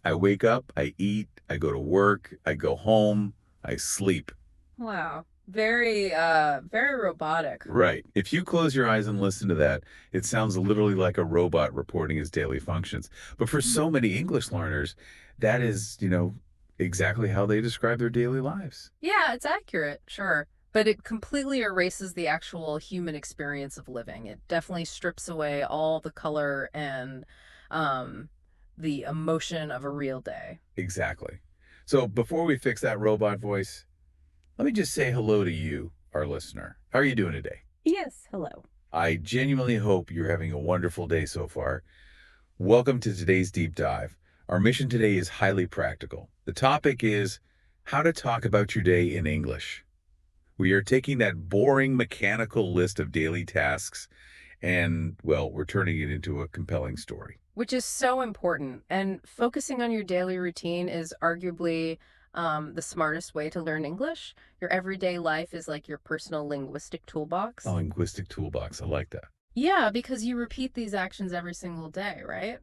I wake up, I eat, I go to work, I go home, I sleep. Wow. Very robotic. Right. If you close your eyes and listen to that, it sounds literally like a robot reporting his daily functions. But for so many English learners, that is, exactly how they describe their daily lives. Yeah, it's accurate, sure. But it completely erases the actual human experience of living. It definitely strips away all the color and um, the emotion of a real day. Exactly. So before we fix that robot voice, let me just say hello to you, our listener. How are you doing today? Yes, hello. I genuinely hope you're having a wonderful day so far. Welcome to today's deep dive. Our mission today is highly practical. The topic is how to talk about your day in English. We are taking that boring mechanical list of daily tasks and, well, we're turning it into a compelling story. Which is so important. And focusing on your daily routine is arguably the smartest way to learn English. Your everyday life is like your personal linguistic A toolbox. linguistic toolbox. I like that. Yeah, because you repeat these actions every single day, right?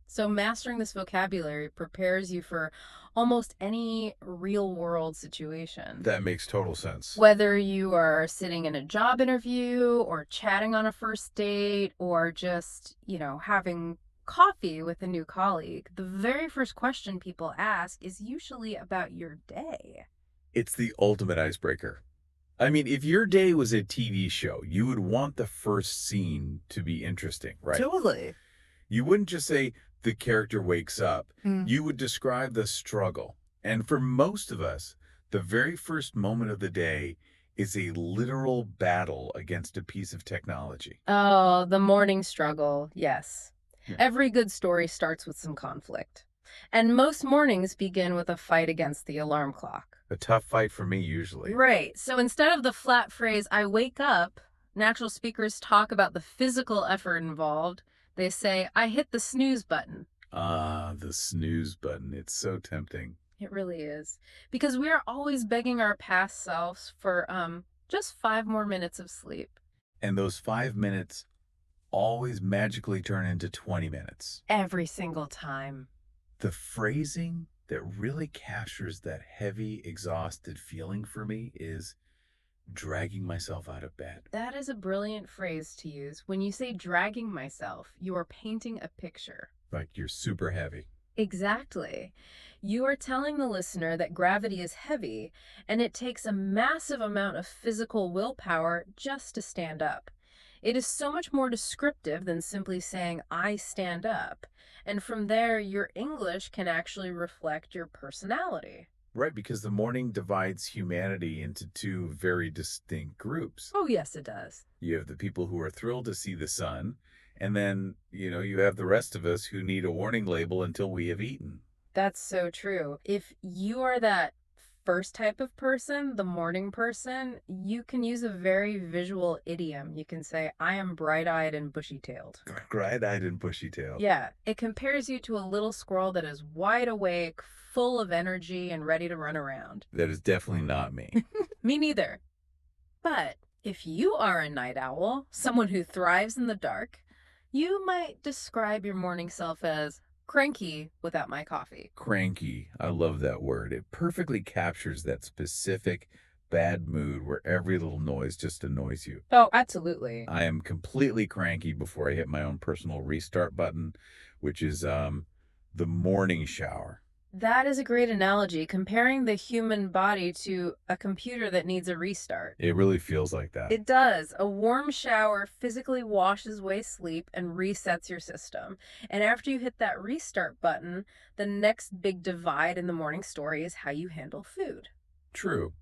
So mastering this vocabulary prepares you for almost any real world situation. That makes total sense. Whether you are sitting in a job interview or chatting on a first date or just, having coffee with a new colleague, the very first question people ask is usually about your day. It's the ultimate icebreaker. I mean, if your day was a TV show, you would want the first scene to be interesting, right? Totally. You wouldn't just say the character wakes up. Mm. You would describe the struggle. And for most of us, the very first moment of the day is a literal battle against a piece of technology. Oh, the morning struggle. Yes. Yeah. Every good story starts with some conflict. And most mornings begin with a fight against the alarm clock. A tough fight for me, usually. Right. So instead of the flat phrase, I wake up, natural speakers talk about the physical effort involved. They say, I hit the snooze button. Ah, the snooze button. It's so tempting. It really is. Because we are always begging our past selves for just 5 more minutes of sleep. And those 5 minutes always magically turn into 20 minutes. Every single time. The phrasing that really captures that heavy, exhausted feeling for me is dragging myself out of bed. That is a brilliant phrase to use. When you say dragging myself, you are painting a picture. Like you're super heavy. Exactly. You are telling the listener that gravity is heavy and it takes a massive amount of physical willpower just to stand up. It is so much more descriptive than simply saying, I stand up. And from there, your English can actually reflect your personality. Right, because the morning divides humanity into two very distinct groups. Oh, yes, it does. You have the people who are thrilled to see the sun, and then, you have the rest of us who need a warning label until we have eaten. That's so true. If you are that first type of person, the morning person, you can use a very visual idiom. You can say, I am bright eyed and bushy tailed. Bright-eyed and bushy-tailed. Yeah, it compares you to a little squirrel that is wide awake, full of energy, and ready to run around. That is definitely not me. Me neither. But if you are a night owl, someone who thrives in the dark, you might describe your morning self as cranky without my coffee. Cranky. I love that word. It perfectly captures that specific bad mood where every little noise just annoys you. Oh, absolutely. I am completely cranky before I hit my own personal restart button, which is the morning shower. That is a great analogy, comparing the human body to a computer that needs a restart. It really feels like that. It does. A warm shower physically washes away sleep and resets your system. And after you hit that restart button, the next big divide in the morning story is how you handle food. True.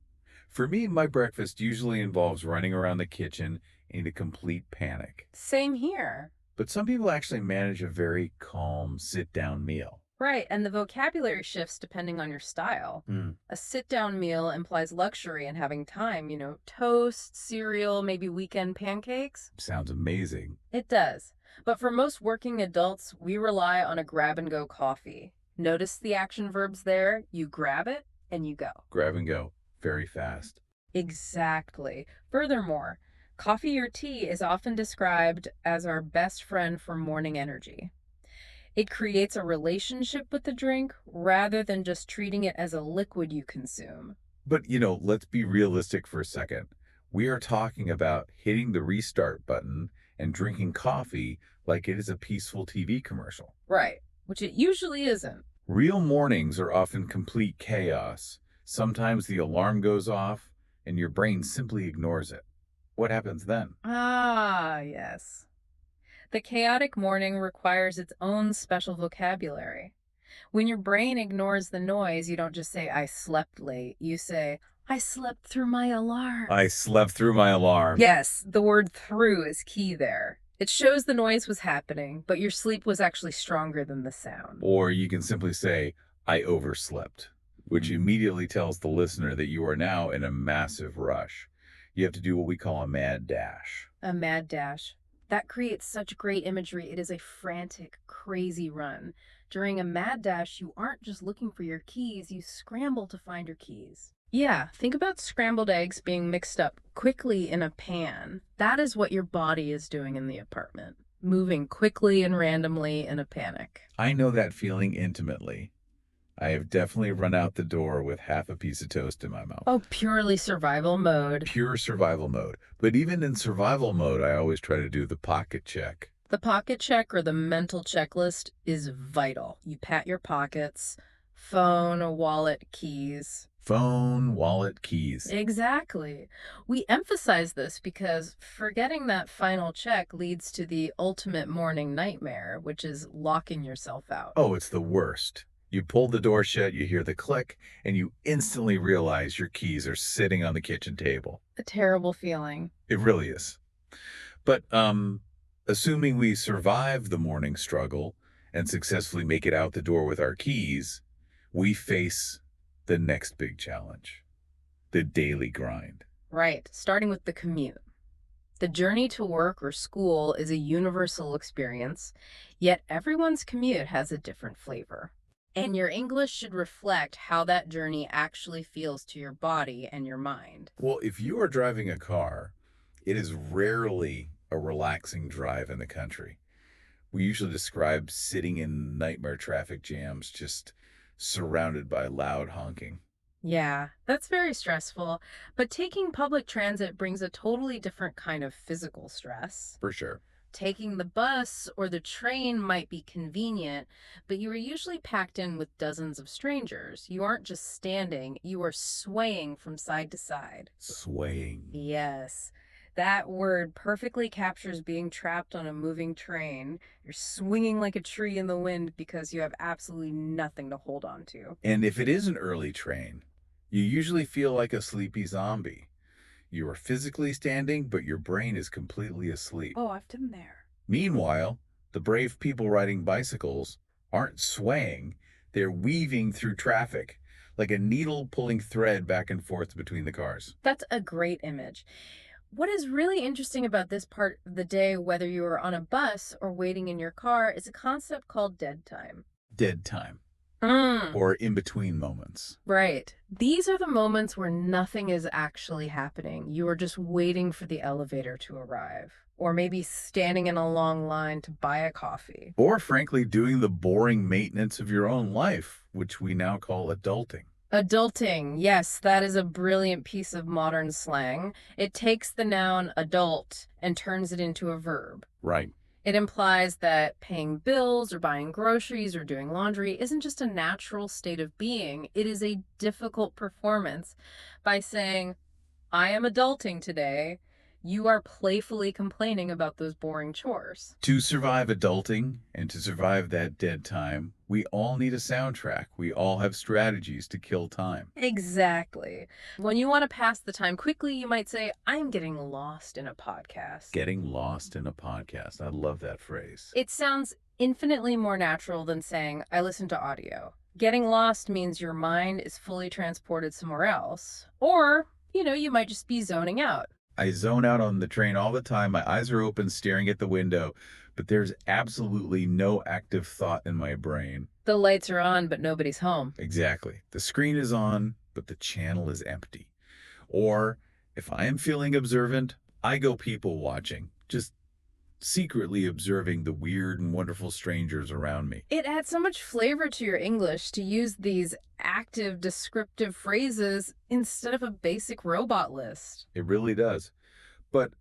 For me, my breakfast usually involves running around the kitchen in a complete panic. Same here. But some people actually manage a very calm sit-down meal. Right, and the vocabulary shifts depending on your style. Mm, A sit down meal implies luxury and having time, toast, cereal, maybe weekend pancakes. sounds amazing. It does. But for most working adults, we rely on a grab and go coffee. Notice the action verbs there. You grab it and you go. Grab and go. Very fast. Exactly. Furthermore, coffee or tea is often described as our best friend for morning energy. It creates a relationship with the drink rather than just treating it as a liquid you consume. But, let's be realistic for a second. We are talking about hitting the restart button and drinking coffee like it is a peaceful TV commercial. Right, which it usually isn't. Real mornings are often complete chaos. Sometimes the alarm goes off and your brain simply ignores it. What happens then? Ah, yes. The chaotic morning requires its own special vocabulary. When your brain ignores the noise, you don't just say, I slept late. You say, I slept through my alarm. I slept through my alarm. Yes, the word through is key there. It shows the noise was happening, but your sleep was actually stronger than the sound. Or you can simply say, I overslept, which immediately tells the listener that you are now in a massive rush. You have to do what we call a mad dash. A mad dash. That creates such great imagery. It is a frantic, crazy run. During a mad dash, you aren't just looking for your keys, you scramble to find your keys. Yeah, think about scrambled eggs being mixed up quickly in a pan. That is what your body is doing in the apartment, moving quickly and randomly in a panic. I know that feeling intimately. I have definitely run out the door with half a piece of toast in my mouth. Oh, purely survival mode. Pure survival mode. But even in survival mode, I always try to do the pocket check. The pocket check or the mental checklist is vital. You pat your pockets, phone, wallet, keys. Phone, wallet, keys. Exactly. We emphasize this because forgetting that final check leads to the ultimate morning nightmare, which is locking yourself out. Oh, it's the worst. You pull the door shut, you hear the click, and you instantly realize your keys are sitting on the kitchen table. A terrible feeling. It really is. But assuming we survive the morning struggle and successfully make it out the door with our keys, we face the next big challenge, the daily grind. Right, starting with the commute. The journey to work or school is a universal experience, yet everyone's commute has a different flavor. And your English should reflect how that journey actually feels to your body and your mind. Well, if you are driving a car, it is rarely a relaxing drive in the country. We usually describe sitting in nightmare traffic jams, just surrounded by loud honking. Yeah, that's very stressful, but taking public transit brings a totally different kind of physical stress. For sure. Taking the bus or the train might be convenient, but you are usually packed in with dozens of strangers. You aren't just standing, you are swaying from side to side. Swaying. Yes, that word perfectly captures being trapped on a moving train. You're swinging like a tree in the wind because you have absolutely nothing to hold on to. And if it is an early train, you usually feel like a sleepy zombie. You are physically standing, but your brain is completely asleep. Oh, I've been there. Meanwhile, the brave people riding bicycles aren't swaying, they're weaving through traffic, like a needle pulling thread back and forth between the cars. That's a great image. What is really interesting about this part of the day, whether you are on a bus or waiting in your car, is a concept called dead time. Dead time, Mm. or in between moments. Right. These are the moments where nothing is actually happening. You are just waiting for the elevator to arrive, or maybe standing in a long line to buy a coffee. Or, frankly, doing the boring maintenance of your own life, which we now call adulting. Adulting. Yes, that is a brilliant piece of modern slang. It takes the noun adult and turns it into a verb. Right. It implies that paying bills or buying groceries or doing laundry isn't just a natural state of being. It is a difficult performance. By saying, I am adulting today, you are playfully complaining about those boring chores. To survive adulting and to survive that dead time, we all need a soundtrack. We all have strategies to kill time. Exactly. When you want to pass the time quickly, you might say, I'm getting lost in a podcast. Getting lost in a podcast. I love that phrase. It sounds infinitely more natural than saying, I listen to audio. Getting lost means your mind is fully transported somewhere else. Or, you might just be zoning out. I zone out on the train all the time. My eyes are open, staring at the window, but there's absolutely no active thought in my brain. The lights are on, but nobody's home. Exactly. The screen is on, but the channel is empty. Or if I am feeling observant, I go people watching, just secretly observing the weird and wonderful strangers around me. It adds so much flavor to your English to use these active, descriptive phrases instead of a basic robot list. It really does. But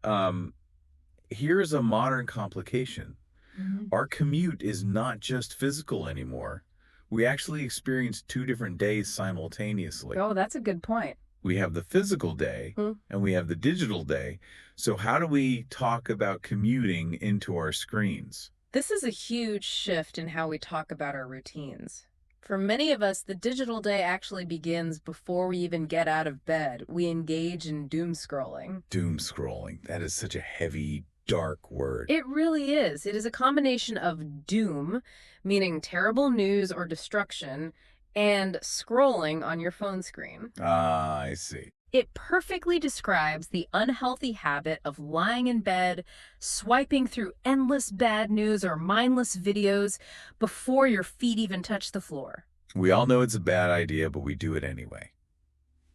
here's a modern complication. Mhm. Our commute is not just physical anymore. We actually experience two different days simultaneously. Oh, that's a good point. We have the physical day Hmm. and we have the digital day. So how do we talk about commuting into our screens? This is a huge shift in how we talk about our routines. For many of us, the digital day actually begins before we even get out of bed. We engage in doom scrolling. Doom scrolling. That is such a heavy, dark word. It really is. It is a combination of doom, meaning terrible news or destruction, and scrolling on your phone screen. Ah, I see. It perfectly describes the unhealthy habit of lying in bed, swiping through endless bad news or mindless videos before your feet even touch the floor. We all know it's a bad idea, but we do it anyway.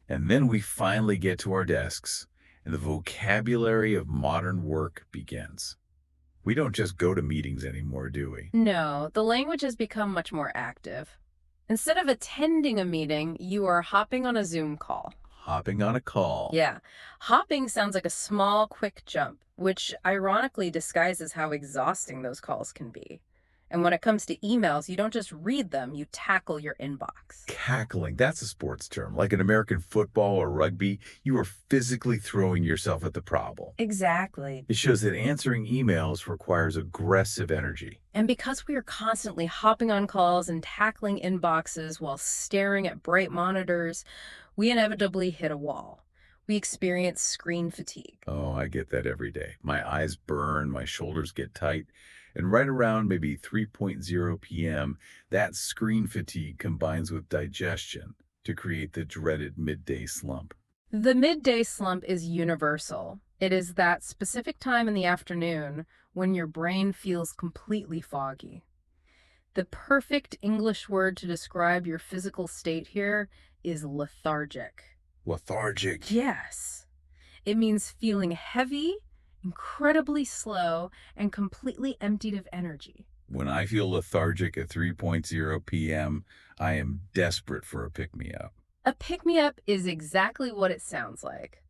And then we finally get to our desks, and the vocabulary of modern work begins. We don't just go to meetings anymore, do we? No, the language has become much more active. Instead of attending a meeting, you are hopping on a Zoom call. Hopping on a call. Yeah. Hopping sounds like a small, quick jump, which ironically disguises how exhausting those calls can be. And when it comes to emails, you don't just read them, you tackle your inbox. Cackling, that's a sports term. Like in American football or rugby, you are physically throwing yourself at the problem. Exactly. It shows that answering emails requires aggressive energy. And because we are constantly hopping on calls and tackling inboxes while staring at bright monitors, we inevitably hit a wall. We experience screen fatigue. Oh, I get that every day. My eyes burn, my shoulders get tight, and right around maybe 3:00 p.m., that screen fatigue combines with digestion to create the dreaded midday slump. The midday slump is universal. It is that specific time in the afternoon when your brain feels completely foggy. The perfect English word to describe your physical state here is lethargic. Lethargic. Yes. It means feeling heavy, incredibly slow, and completely emptied of energy. When I feel lethargic at 3:00 p.m., I am desperate for a pick-me-up. A pick-me-up is exactly what it sounds like.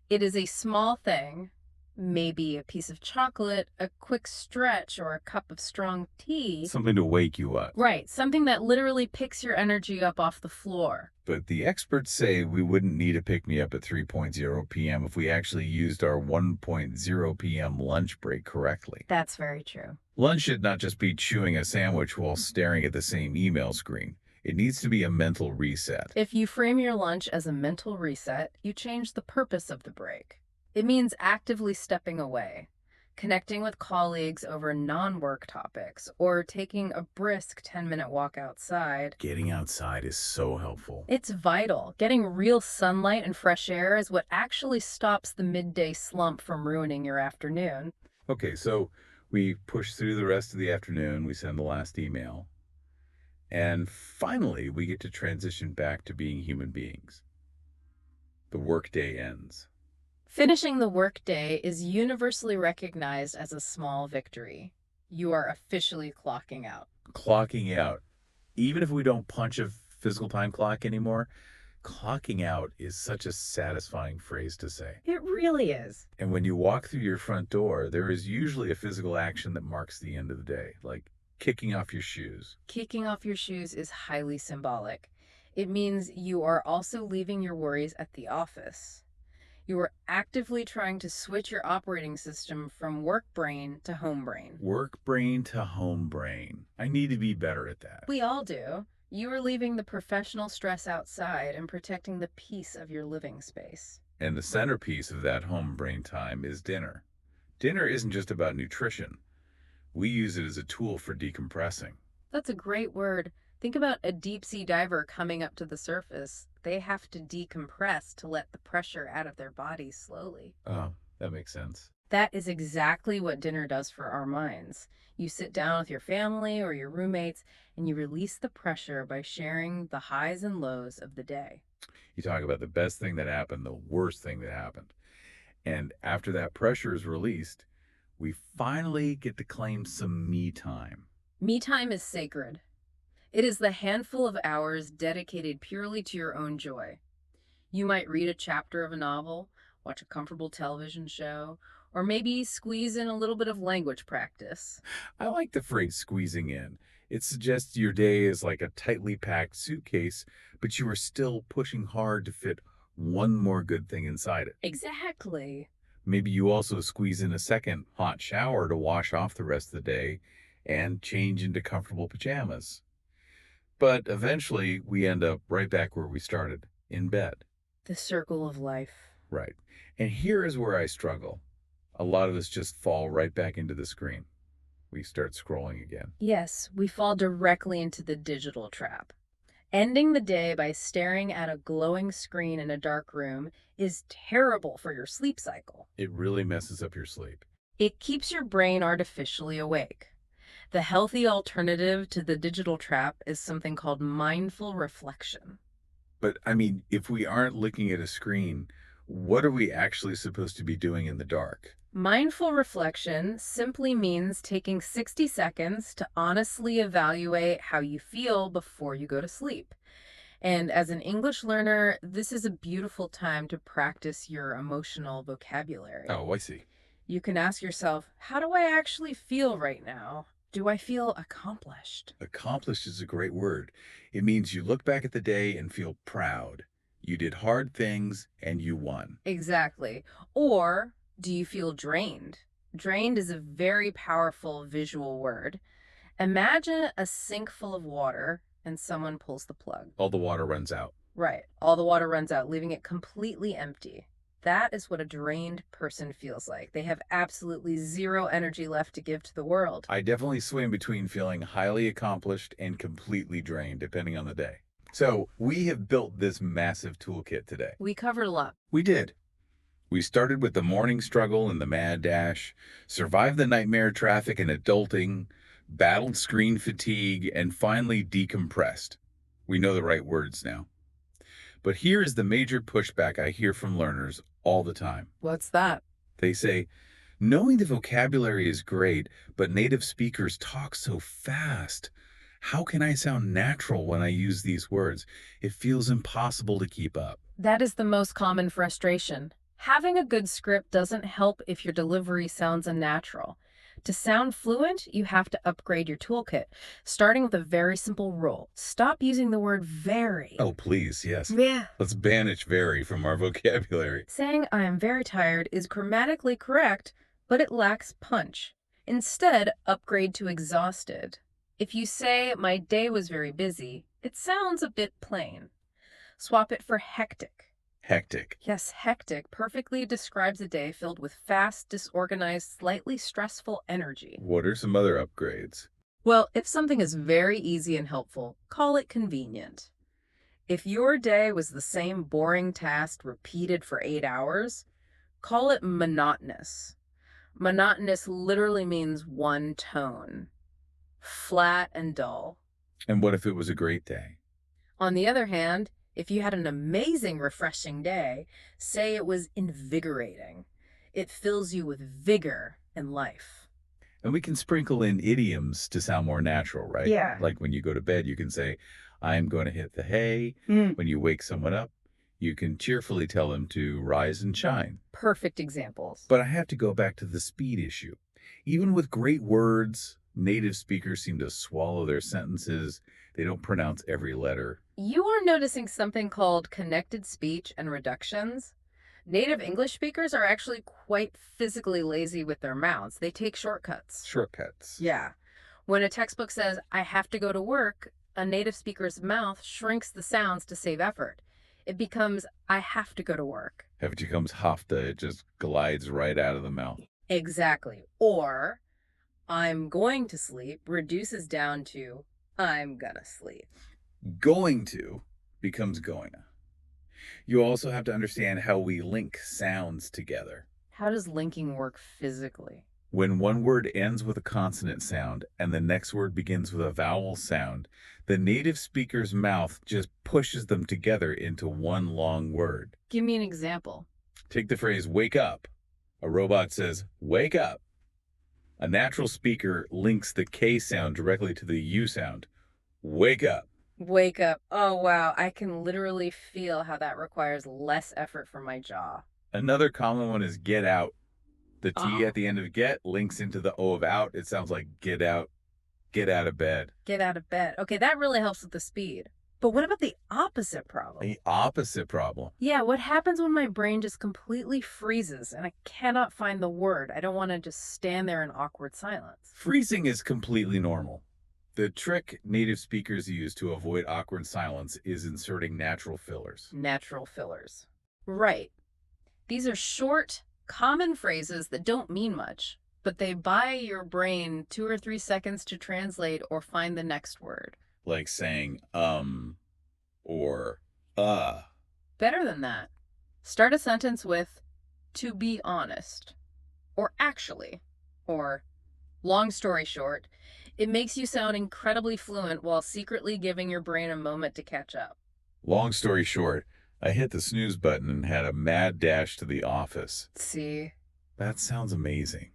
It is a small thing, maybe a piece of chocolate, a quick stretch, or a cup of strong tea. Something to wake you up. Right, something that literally picks your energy up off the floor. But the experts say we wouldn't need a pick-me-up at 3:00 p.m. if we actually used our 1:00 p.m. lunch break correctly. That's very true. Lunch should not just be chewing a sandwich while staring at the same email screen. It needs to be a mental reset. If you frame your lunch as a mental reset, you change the purpose of the break. It means actively stepping away, connecting with colleagues over non-work topics, or taking a brisk 10-minute walk outside. Getting outside is so helpful. It's vital. Getting real sunlight and fresh air is what actually stops the midday slump from ruining your afternoon. Okay, so we push through the rest of the afternoon, we send the last email, and finally we get to transition back to being human beings. The workday ends. Finishing the workday is universally recognized as a small victory. You are officially clocking out. Clocking out. Even if we don't punch a physical time clock anymore, clocking out is such a satisfying phrase to say. It really is. And when you walk through your front door, there is usually a physical action that marks the end of the day, like kicking off your shoes. Kicking off your shoes is highly symbolic. It means you are also leaving your worries at the office. You are actively trying to switch your operating system from work brain to home brain. Work brain to home brain. I need to be better at that. We all do. You are leaving the professional stress outside and protecting the peace of your living space. And the centerpiece of that home brain time is dinner. Dinner isn't just about nutrition. We use it as a tool for decompressing. That's a great word. Think about a deep sea diver coming up to the surface. They have to decompress to let the pressure out of their bodies slowly. Oh, that makes sense. That is exactly what dinner does for our minds. You sit down with your family or your roommates and you release the pressure by sharing the highs and lows of the day. You talk about the best thing that happened, the worst thing that happened. And after that pressure is released, We finally get to claim some me time. Me time is sacred. It is the handful of hours dedicated purely to your own joy. You might read a chapter of a novel, watch a comfortable television show, or maybe squeeze in a little bit of language practice. I like the phrase squeezing in. It suggests your day is like a tightly packed suitcase, but you are still pushing hard to fit one more good thing inside it. Exactly. Maybe you also squeeze in a second hot shower to wash off the rest of the day and change into comfortable pajamas. But eventually, we end up right back where we started, in bed. The circle of life. Right. And here is where I struggle. A lot of us just fall right back into the screen. We start scrolling again. Yes, we fall directly into the digital trap. Ending the day by staring at a glowing screen in a dark room is terrible for your sleep cycle. It really messes up your sleep. It keeps your brain artificially awake. The healthy alternative to the digital trap is something called mindful reflection. But I mean, if we aren't looking at a screen, what are we actually supposed to be doing in the dark? Mindful reflection simply means taking 60 seconds to honestly evaluate how you feel before you go to sleep. And as an English learner, this is a beautiful time to practice your emotional vocabulary. Oh, I see. You can ask yourself, how do I actually feel right now? Do I feel accomplished? Accomplished is a great word. It means you look back at the day and feel proud. You did hard things and you won. Exactly. Or do you feel drained? Drained is a very powerful visual word. Imagine a sink full of water and someone pulls the plug. All the water runs out. Right. All the water runs out, leaving it completely empty. That is what a drained person feels like. They have absolutely zero energy left to give to the world. I definitely swing between feeling highly accomplished and completely drained, depending on the day. So we have built this massive toolkit today. We covered a lot. We did. We started with the morning struggle and the mad dash, survived the nightmare traffic and adulting, battled screen fatigue, and finally decompressed. We know the right words now. But here is the major pushback I hear from learners all the time. What's that? They say, knowing the vocabulary is great, but native speakers talk so fast. How can I sound natural when I use these words? It feels impossible to keep up. That is the most common frustration. Having a good script doesn't help if your delivery sounds unnatural. To sound fluent, you have to upgrade your toolkit, starting with a very simple rule. Stop using the word very. Oh, please, yes. Yeah. Let's banish very from our vocabulary. Saying I am very tired is grammatically correct, but it lacks punch. Instead, upgrade to exhausted. If you say my day was very busy, it sounds a bit plain. Swap it for hectic. Hectic. Yes, hectic perfectly describes a day filled with fast, disorganized, slightly stressful energy. What are some other upgrades? Well, if something is very easy and helpful, call it convenient. If your day was the same boring task repeated for 8 hours, call it monotonous. Monotonous literally means one tone, flat and dull. And what if it was a great day? On the other hand, if you had an amazing, refreshing day, say it was invigorating. It fills you with vigor and life. And we can sprinkle in idioms to sound more natural, right? Yeah. Like when you go to bed, you can say, I'm going to hit the hay. When you wake someone up, you can cheerfully tell them to rise and shine. Perfect examples. But I have to go back to the speed issue. Even with great words, native speakers seem to swallow their sentences. They don't pronounce every letter. You are noticing something called connected speech and reductions. Native English speakers are actually quite physically lazy with their mouths. They take shortcuts. Shortcuts. Yeah. When a textbook says, I have to go to work, a native speaker's mouth shrinks the sounds to save effort. It becomes, I have to go to work. If it becomes hafta, it just glides right out of the mouth. Exactly. Or, I'm going to sleep reduces down to, I'm gonna sleep. Going to becomes going to. You also have to understand how we link sounds together. How does linking work physically? When one word ends with a consonant sound and the next word begins with a vowel sound, the native speaker's mouth just pushes them together into one long word. Give me an example. Take the phrase wake up. A robot says, wake up. A natural speaker links the K sound directly to the U sound. Wake up. Wake up. Oh, wow. I can literally feel how that requires less effort for my jaw. Another common one is get out. The T Oh, at the end of get links into the O of out. It sounds like get out of bed. get out of bed. Okay, that really helps with the speed. But what about the opposite problem? The opposite problem. Yeah, what happens when my brain just completely freezes and I cannot find the word? I don't want to just stand there in awkward silence. Freezing is completely normal. The trick native speakers use to avoid awkward silence is inserting natural fillers. Natural fillers. Right. These are short, common phrases that don't mean much, but they buy your brain 2 or 3 seconds to translate or find the next word. Like saying, or, Better than that, start a sentence with, to be honest, or actually, or long story short. It makes you sound incredibly fluent while secretly giving your brain a moment to catch up. Long story short, I hit the snooze button and had a mad dash to the office. See? That sounds amazing.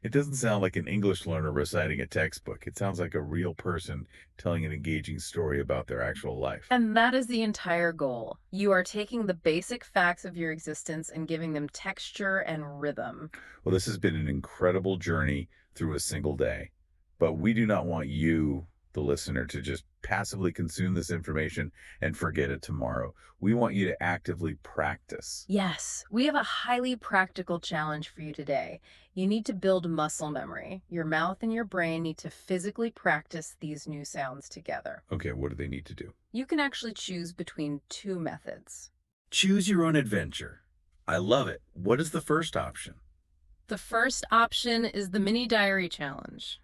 It doesn't sound like an English learner reciting a textbook. It sounds like a real person telling an engaging story about their actual life. And that is the entire goal. You are taking the basic facts of your existence and giving them texture and rhythm. Well, this has been an incredible journey through a single day, but we do not want you, the listener, to just passively consume this information and forget it tomorrow. We want you to actively practice. Yes, we have a highly practical challenge for you today. You need to build muscle memory. Your mouth and your brain need to physically practice these new sounds together. Okay, what do they need to do? You can actually choose between two methods. Choose your own adventure. I love it. What is the first option? The first option is the mini diary challenge.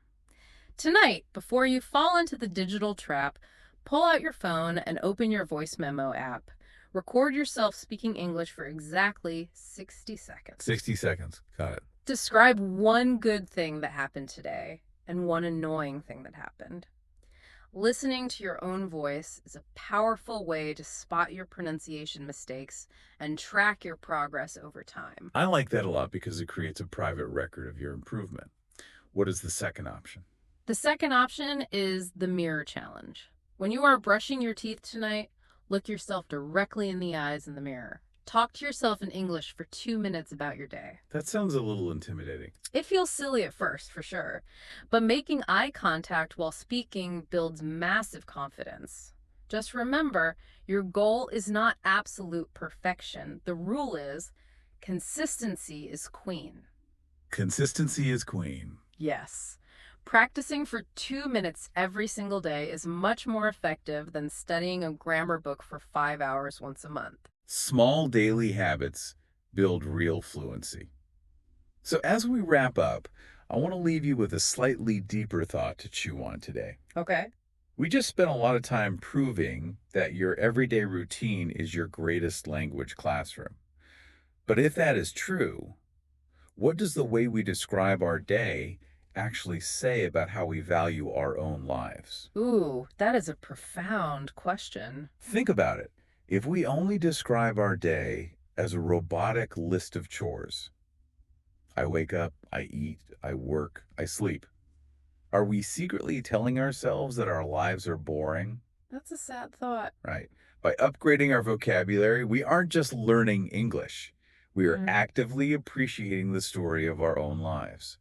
Tonight, before you fall into the digital trap, pull out your phone and open your voice memo app. Record yourself speaking English for exactly 60 seconds. 60 seconds. Got it. Describe one good thing that happened today and one annoying thing that happened. Listening to your own voice is a powerful way to spot your pronunciation mistakes and track your progress over time. I like that a lot because it creates a private record of your improvement. What is the second option? The second option is the mirror challenge. When you are brushing your teeth tonight, look yourself directly in the eyes in the mirror. Talk to yourself in English for 2 minutes about your day. That sounds a little intimidating. It feels silly at first, for sure, but making eye contact while speaking builds massive confidence. Just remember, your goal is not absolute perfection. The rule is consistency is queen. Consistency is queen. Yes. Practicing for 2 minutes every single day is much more effective than studying a grammar book for 5 hours once a month. Small daily habits build real fluency. So as we wrap up, I want to leave you with a slightly deeper thought to chew on today. Okay. We just spent a lot of time proving that your everyday routine is your greatest language classroom. But if that is true, what does the way we describe our day actually say about how we value our own lives? Ooh, that is a profound question. Think about it. If we only describe our day as a robotic list of chores, I wake up, I eat, I work, I sleep, are we secretly telling ourselves that our lives are boring? That's a sad thought. Right. By upgrading our vocabulary, we aren't just learning English. We are actively appreciating the story of our own lives.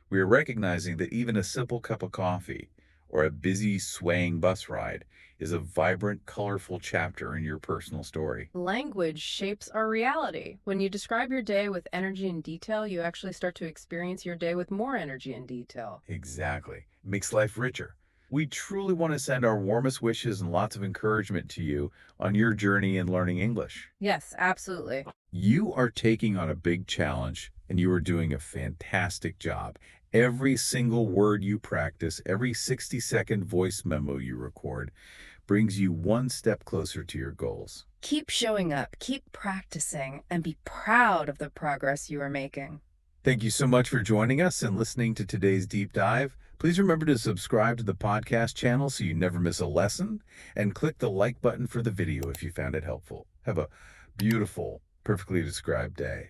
We are recognizing that even a simple cup of coffee or a busy, swaying bus ride is a vibrant, colorful chapter in your personal story. Language shapes our reality. When you describe your day with energy and detail, you actually start to experience your day with more energy and detail. Exactly. It makes life richer. We truly want to send our warmest wishes and lots of encouragement to you on your journey in learning English. Yes, absolutely. You are taking on a big challenge, and you are doing a fantastic job. Every single word you practice, every 60-second voice memo you record, brings you one step closer to your goals. Keep showing up, keep practicing, and be proud of the progress you are making. Thank you so much for joining us and listening to today's deep dive. Please remember to subscribe to the podcast channel so you never miss a lesson, and click the like button for the video if you found it helpful. Have a beautiful, perfectly described day.